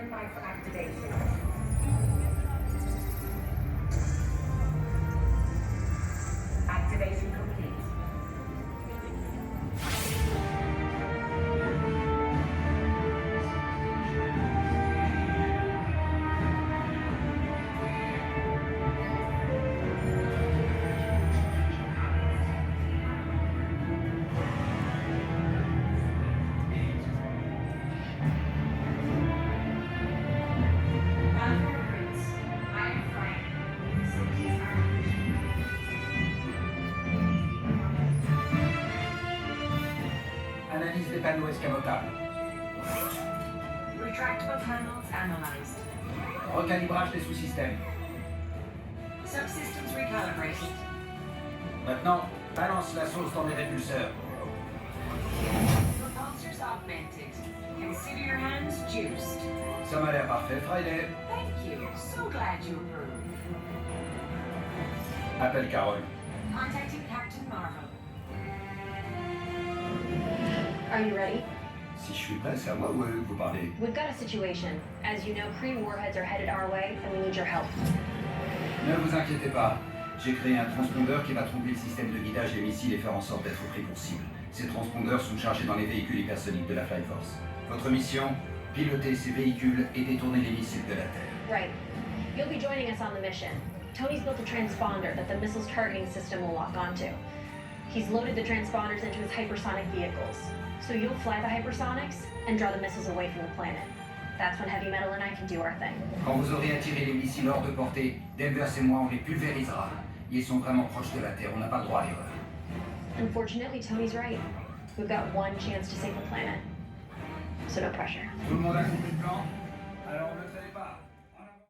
Stand by for activation. Activation complete. Analyse des panneaux escamotables. Retractable panels analyzed. Recalibrage des sous-systèmes. Subsystems recalibrated. Maintenant, balance la sauce dans les répulseurs. Propulsors augmented. Consider your hands juiced. Ça m'a l'air parfait, Friday. Thank you. So glad you approve. Appelle Carole. Contacting Captain Marvel. Are you ready? Si je suis prêt, c'est à moi ou à eux que vous parlez? We've got a situation. As you know, Kree warheads are headed our way, and we need your help. Ne vous inquiétez pas. J'ai créé un transpondeur qui va tromper le système de guidage des missiles et faire en sorte d'être pris pour cible. Ces transpondeurs sont chargés dans les véhicules hypersoniques de la Flying Force. Votre mission, piloter ces véhicules et détourner les missiles de la Terre. Right. You'll be joining us on the mission. Tony's built a transponder that the missile's targeting system will lock onto. He's loaded the transponders into his hypersonic vehicles. So you'll fly the hypersonics and draw the missiles away from the planet. That's when Heavy Metal and I can do our thing. Quand vous aurez attiré les missiles hors de portée, Danvers et moi on les pulvérisera. Ils sont vraiment proches de la Terre, on n'a pas le droit à l'erreur. Unfortunately, Tony's right. We've got one chance to save the planet. So no pressure. Tout le monde a compris le plan?